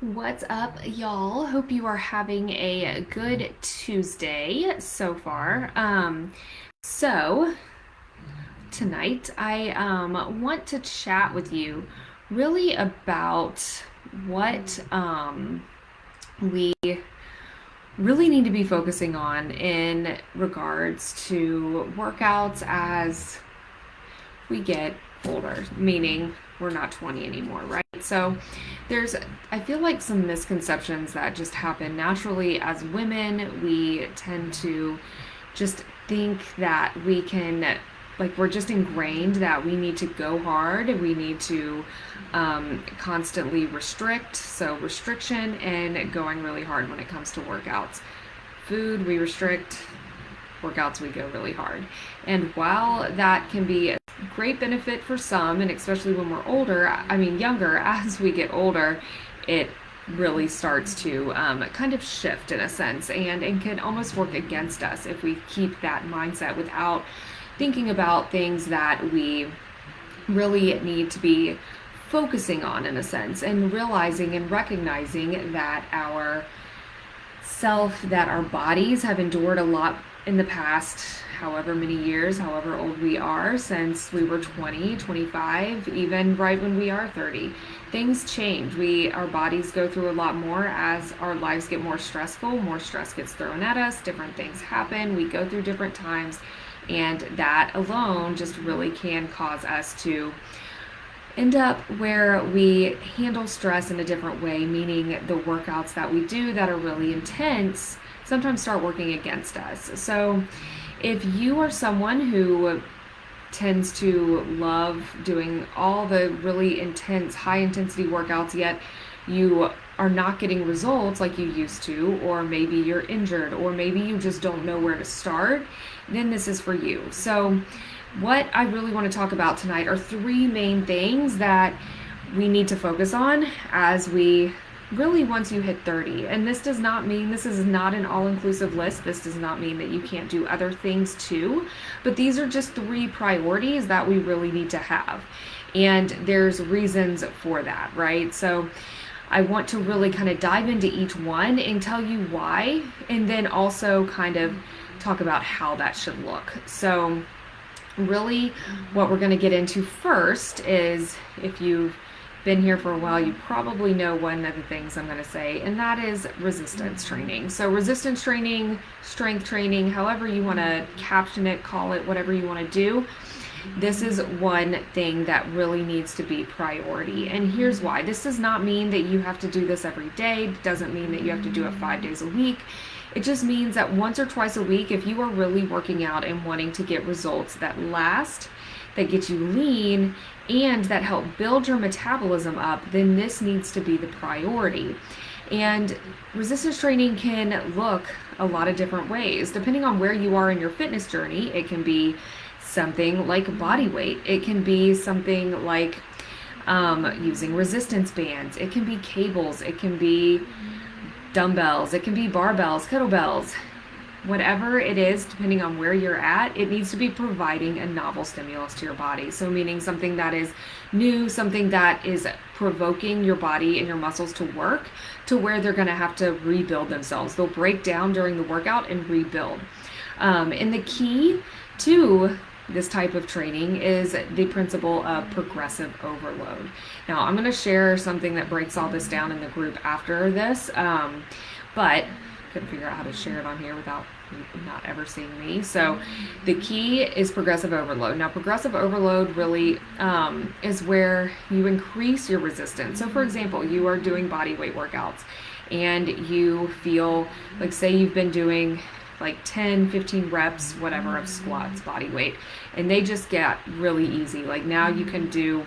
What's up, y'all? Hope you are having a good Tuesday so far. So tonight I want to chat with you really about what we really need to be focusing on in regards to workouts as we get older, meaning we're not 20 anymore, right? So there's, I feel like, some misconceptions that just happen naturally as women. We tend to just think that we can, like, we're just ingrained that we need to go hard, we need to constantly restrict. So, restriction and going really hard when it comes to workouts. Food, we restrict, workouts, we go really hard. And while that can be a great benefit for some, and especially when we're older, I mean, younger, as we get older, it really starts to kind of shift in a sense and can almost work against us if we keep that mindset without thinking about things that we really need to be focusing on in a sense, and realizing and recognizing that our bodies have endured a lot in the past, however many years, however old we are, since we were 20, 25, even right when we are 30. Things change. Our bodies go through a lot more as our lives get more stressful, more stress gets thrown at us, different things happen, we go through different times, and that alone just really can cause us to end up where we handle stress in a different way, meaning the workouts that we do that are really intense sometimes start working against us. So if you are someone who tends to love doing all the really intense, high intensity workouts, yet you are not getting results like you used to, or maybe you're injured, or maybe you just don't know where to start, then this is for you. So what I really want to talk about tonight are three main things that we need to focus on as we really, once you hit 30. And this does not mean, this is not an all-inclusive list. This does not mean that you can't do other things too, but these are just three priorities that we really need to have. And there's reasons for that, right? So I want to really kind of dive into each one and tell you why, and then also kind of talk about how that should look. So really what we're going to get into first is, if you've been here for a while, you probably know one of the things I'm going to say, and that is resistance training. So resistance training, strength training, however you want to caption it, call it, whatever you want to do, this is one thing that really needs to be priority. And here's why. This does not mean that you have to do this every day. It doesn't mean that you have to do it 5 days a week. It just means that once or twice a week, if you are really working out and wanting to get results that last, that get you lean, and that help build your metabolism up, then this needs to be the priority. And resistance training can look a lot of different ways. Depending on where you are in your fitness journey, it can be something like body weight. It can be something like using resistance bands. It can be cables. It can be dumbbells. It can be barbells, kettlebells. Whatever it is, depending on where you're at, it needs to be providing a novel stimulus to your body. So meaning something that is new, something that is provoking your body and your muscles to work to where they're going to have to rebuild themselves. They'll break down during the workout and rebuild. And the key to this type of training is the principle of progressive overload. Now, I'm going to share something that breaks all this down in the group after this, but couldn't figure out how to share it on here without not ever seeing me. So the key is progressive overload. Now, progressive overload really is where you increase your resistance. So for example, you are doing body weight workouts and you feel like, say you've been doing like 10, 15 reps, whatever, of squats, body weight, and they just get really easy. Like now you can do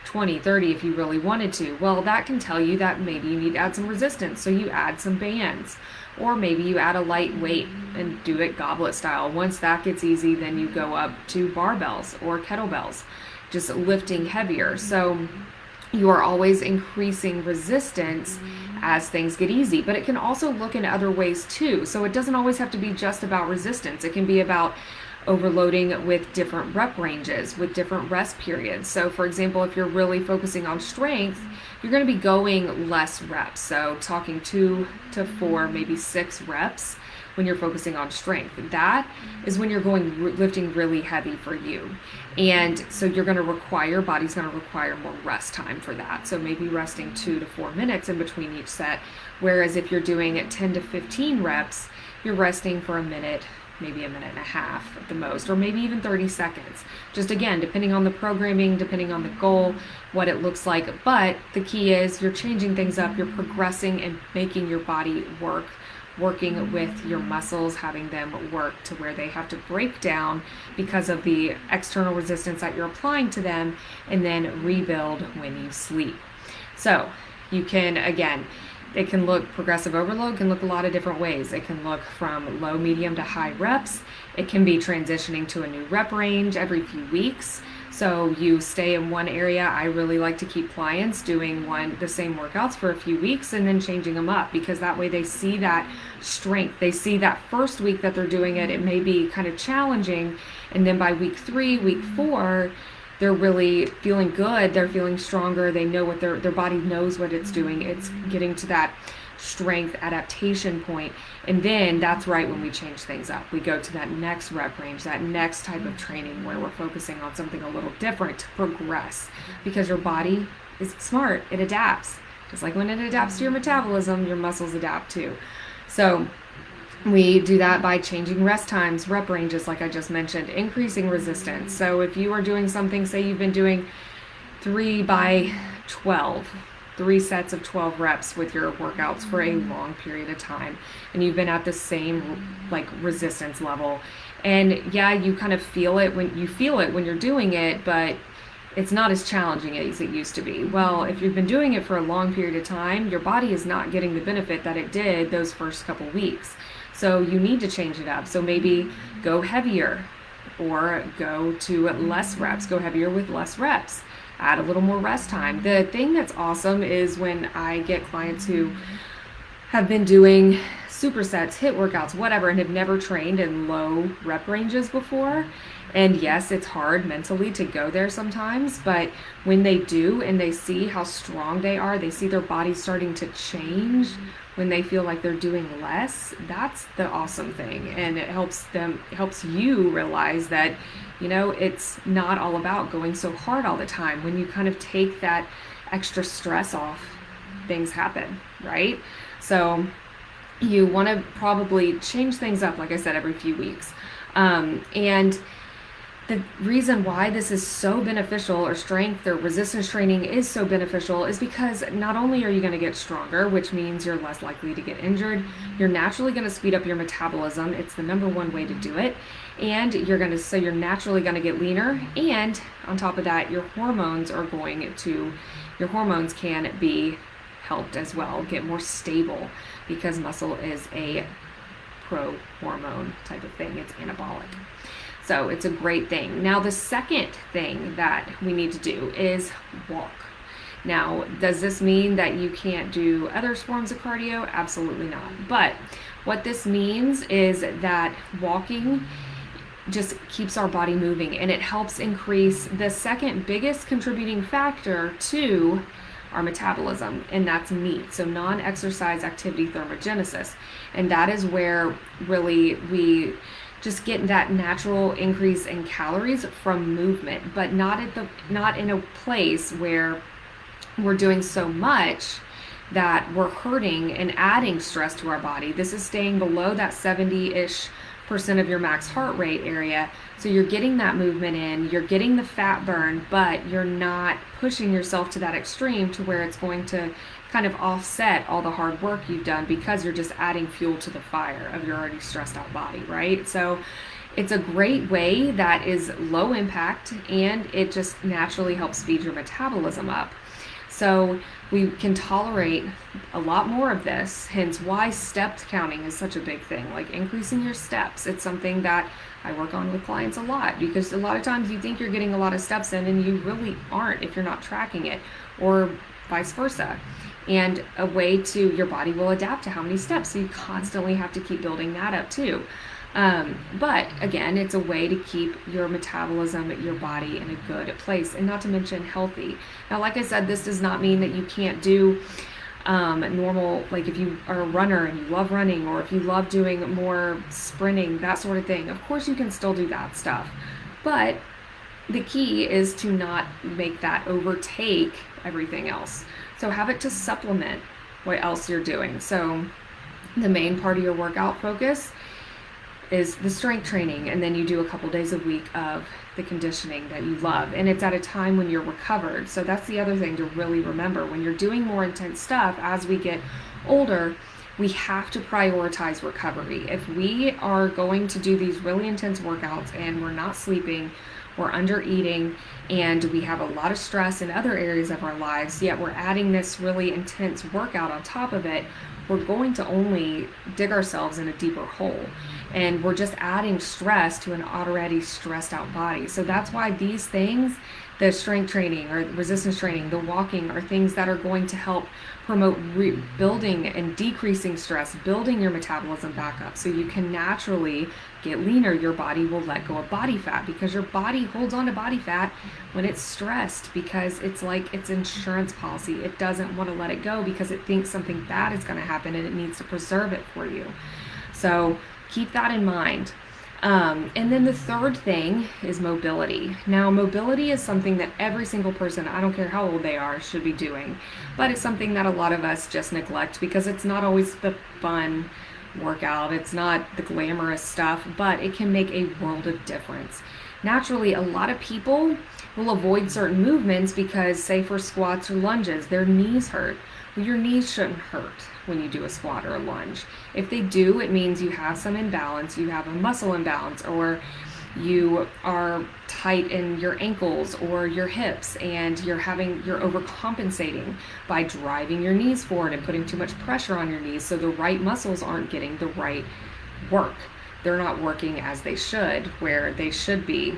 20, 30 if you really wanted to. Well, that can tell you that maybe you need to add some resistance. So you add some bands, or maybe you add a light weight and do it goblet style. Once that gets easy, then you go up to barbells or kettlebells, just lifting heavier. So you are always increasing resistance as things get easy, but it can also look in other ways too. So it doesn't always have to be just about resistance. It can be about overloading with different rep ranges, with different rest periods. So for example, if you're really focusing on strength, you're going to be going less reps. So talking 2 to 4, maybe 6 reps when you're focusing on strength. That is when you're lifting really heavy for you. And so you're going to require, body's going to require more rest time for that. So maybe resting 2 to 4 minutes in between each set. Whereas if you're doing 10 to 15 reps, you're resting for a minute, maybe a minute and a half at the most, or maybe even 30 seconds. Just again, depending on the programming, depending on the goal, what it looks like. But the key is you're changing things up, you're progressing and making your body working with your muscles, having them work to where they have to break down because of the external resistance that you're applying to them, and then rebuild when you sleep. So you can, again, it can look, progressive overload can look a lot of different ways. It can look from low, medium to high reps. It can be transitioning to a new rep range every few weeks. So you stay in one area. I really like to keep clients doing the same workouts for a few weeks and then changing them up, because that way they see that strength. They see that first week that they're doing it, it may be kind of challenging. And then by week 3, week 4, they're really feeling good. They're feeling stronger. They know what their body knows what it's doing. It's getting to that strength adaptation point. And then that's right when we change things up. We go to that next rep range, that next type of training where we're focusing on something a little different to progress, because your body is smart. It adapts. Just like when it adapts to your metabolism, your muscles adapt too. So we do that by changing rest times, rep ranges, like I just mentioned, increasing resistance. So if you are doing something, say you've been doing 3 by 12, 3 sets of 12 reps with your workouts for a long period of time, and you've been at the same resistance level, and yeah, you kind of feel it when you're doing it, but it's not as challenging as it used to be. Well, if you've been doing it for a long period of time, your body is not getting the benefit that it did those first couple weeks. So you need to change it up. So maybe go heavier, or go to less reps, go heavier with less reps, add a little more rest time. The thing that's awesome is when I get clients who have been doing supersets, HIIT workouts, whatever, and have never trained in low rep ranges before. And yes, it's hard mentally to go there sometimes, but when they do and they see how strong they are, they see their body starting to change when they feel like they're doing less. That's the awesome thing. And it helps you realize that, it's not all about going so hard all the time. When you kind of take that extra stress off, things happen, right? So you want to probably change things up, like I said, every few weeks. And the reason why this is so beneficial, or strength or resistance training is so beneficial, is because not only are you going to get stronger, which means you're less likely to get injured, you're naturally going to speed up your metabolism. It's the number one way to do it. And you're naturally going to get leaner. And on top of that, your hormones can be helped as well, get more stable, because muscle is a pro-hormone type of thing. It's anabolic. So it's a great thing. Now, the second thing that we need to do is walk. Now, does this mean that you can't do other forms of cardio? Absolutely not. But what this means is that walking just keeps our body moving, and it helps increase the second biggest contributing factor to our metabolism, and that's NEAT, so non-exercise activity thermogenesis. And that is where really we just get that natural increase in calories from movement, but not in a place where we're doing so much that we're hurting and adding stress to our body. This is staying below that 70-ish% of your max heart rate area. So you're getting that movement in, you're getting the fat burn, but you're not pushing yourself to that extreme to where it's going to kind of offset all the hard work you've done, because you're just adding fuel to the fire of your already stressed out body, right? So it's a great way that is low impact, and it just naturally helps speed your metabolism up. So we can tolerate a lot more of this, hence why step counting is such a big thing, like increasing your steps. It's something that I work on with clients a lot, because a lot of times you think you're getting a lot of steps in and you really aren't if you're not tracking it, or vice versa. And a way to, your body will adapt to how many steps, so you constantly have to keep building that up too. But again, it's a way to keep your metabolism, your body in a good place, and not to mention healthy. Now, like I said, this does not mean that you can't do normal, like if you are a runner and you love running, or if you love doing more sprinting, that sort of thing. Of course, you can still do that stuff. But the key is to not make that overtake everything else. So have it to supplement what else you're doing. So the main part of your workout focus is the strength training, and then you do a couple days a week of the conditioning that you love, and it's at a time when you're recovered. So that's the other thing to really remember. When you're doing more intense stuff as we get older, we have to prioritize recovery. If we are going to do these really intense workouts and we're not sleeping, we're under eating, and we have a lot of stress in other areas of our lives, yet we're adding this really intense workout on top of it, we're going to only dig ourselves in a deeper hole. And we're just adding stress to an already stressed out body. So that's why these things, the strength training or resistance training, the walking, are things that are going to help promote rebuilding and decreasing stress, building your metabolism back up so you can naturally get leaner. Your body will let go of body fat because your body holds on to body fat when it's stressed, because it's like its insurance policy. It doesn't want to let it go because it thinks something bad is going to happen and it needs to preserve it for you. So keep that in mind. And then the third thing is mobility. Now, mobility is something that every single person, I don't care how old they are, should be doing. But it's something that a lot of us just neglect because it's not always the fun workout. It's not the glamorous stuff, but it can make a world of difference. Naturally, a lot of people will avoid certain movements because, say for squats or lunges, their knees hurt. Well, your knees shouldn't hurt when you do a squat or a lunge. If they do, it means you have some imbalance, you have a muscle imbalance, or you are tight in your ankles or your hips, and you're overcompensating by driving your knees forward and putting too much pressure on your knees, so the right muscles aren't getting the right work. They're not working as they should, where they should be.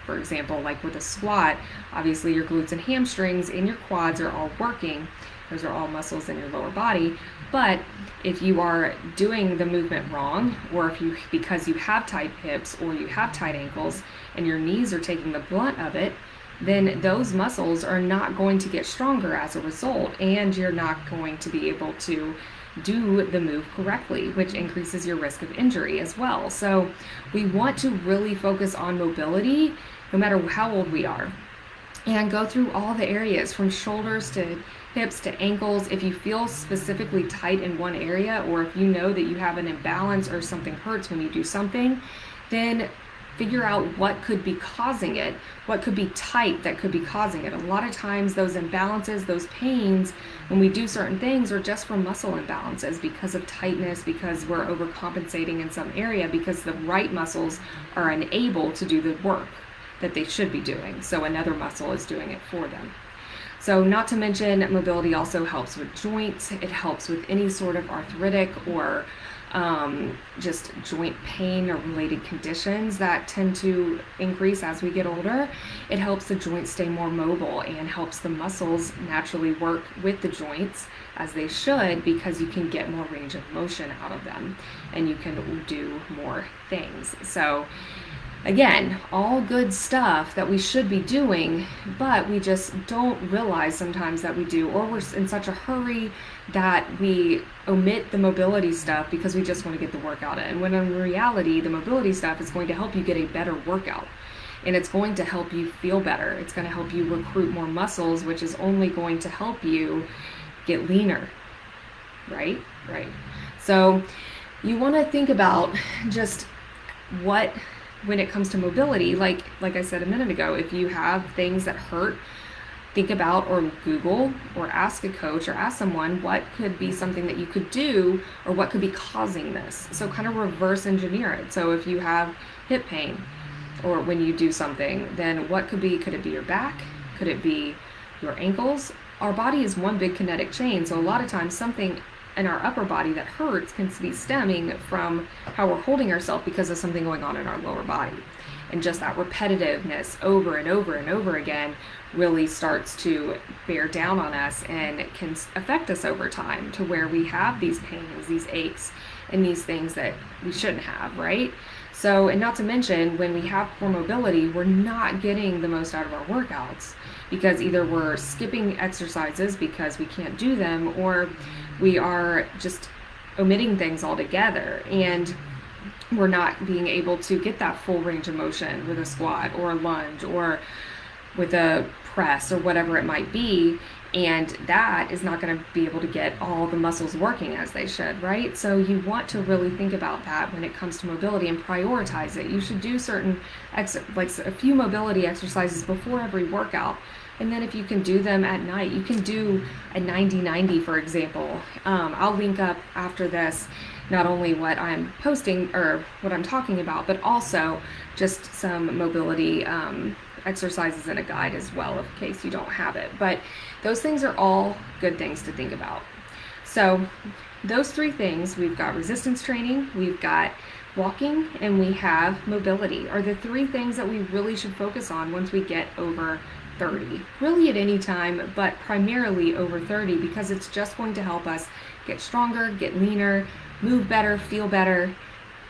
For example, like with a squat, obviously your glutes and hamstrings and your quads are all working. Those are all muscles in your lower body. But if you are doing the movement wrong, or because you have tight hips or you have tight ankles and your knees are taking the brunt of it, then those muscles are not going to get stronger as a result, and you're not going to be able to do the move correctly, which increases your risk of injury as well. So we want to really focus on mobility no matter how old we are, and go through all the areas from shoulders to hips to ankles. If you feel specifically tight in one area, or if you know that you have an imbalance or something hurts when you do something, then figure out what could be causing it, what could be tight that could be causing it. A lot of times those imbalances, those pains, when we do certain things, are just from muscle imbalances because of tightness, because we're overcompensating in some area, because the right muscles are unable to do the work that they should be doing. So another muscle is doing it for them. So not to mention, mobility also helps with joints. It helps with any sort of arthritic or just joint pain or related conditions that tend to increase as we get older. It helps the joints stay more mobile and helps the muscles naturally work with the joints as they should, because you can get more range of motion out of them and you can do more things. So again, all good stuff that we should be doing, but we just don't realize sometimes that we do, or we're in such a hurry that we omit the mobility stuff because we just want to get the workout in. When in reality, the mobility stuff is going to help you get a better workout, and it's going to help you feel better. It's going to help you recruit more muscles, which is only going to help you get leaner, right? So you want to think about just when it comes to mobility, like I said a minute ago, if you have things that hurt, think about, or Google, or ask a coach, or ask someone what could be something that you could do, or what could be causing this. So kind of reverse engineer it. So if you have hip pain, or when you do something, then what could it be your back? Could it be your ankles? Our body is one big kinetic chain, so a lot of times something in our upper body that hurts can be stemming from how we're holding ourselves because of something going on in our lower body. and just that repetitiveness over and over and over again really starts to bear down on us and can affect us over time to where we have these pains, these aches, and these things that we shouldn't have, right? So, and not to mention, when we have poor mobility, we're not getting the most out of our workouts because either we're skipping exercises because we can't do them, or we are just omitting things altogether, and we're not being able to get that full range of motion with a squat or a lunge or with a press or whatever it might be. And that is not going to be able to get all the muscles working as they should, right? So you want to really think about that when it comes to mobility and prioritize it. You should do certain, like a few mobility exercises before every workout. And then if you can do them at night, you can do a 90-90, for example. I'll link up after this not only what I'm posting or what I'm talking about, but also just some mobility exercises in a guide as well, in case you don't have it. But those things are all good things to think about. So those three things, we've got resistance training, we've got walking, and we have mobility, are the three things that we really should focus on once we get over 30. Really at any time, but primarily over 30, because it's just going to help us get stronger, get leaner, move better, feel better,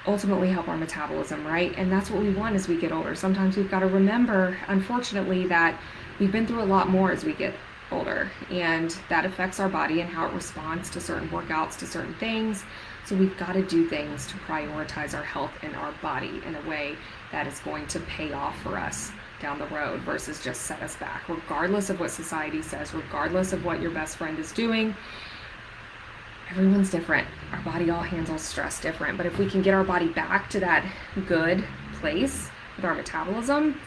ultimately help our metabolism, right? And that's what we want as we get older. Sometimes we've got to remember, unfortunately, that we've been through a lot more as we get older, and that affects our body and how it responds to certain workouts, to certain things. So we've got to do things to prioritize our health and our body in a way that is going to pay off for us down the road versus just set us back, regardless of what society says, regardless of what your best friend is doing. Everyone's different. Our body all handles stress different. But if we can get our body back to that good place with our metabolism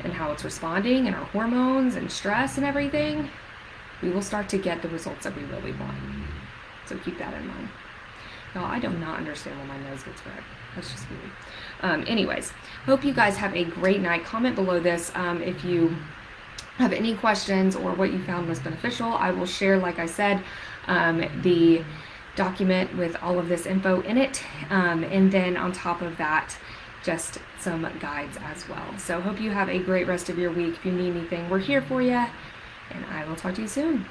and how it's responding and our hormones and stress and everything, we will start to get the results that we really want. So keep that in mind. Now, I do not understand why my nose gets red. That's just weird. Anyways, hope you guys have a great night. Comment below this if you have any questions or what you found most beneficial. I will share, like I said, the document with all of this info in it, and then on top of that, just some guides as well. So hope you have a great rest of your week. If you need anything, we're here for you, and I will talk to you soon.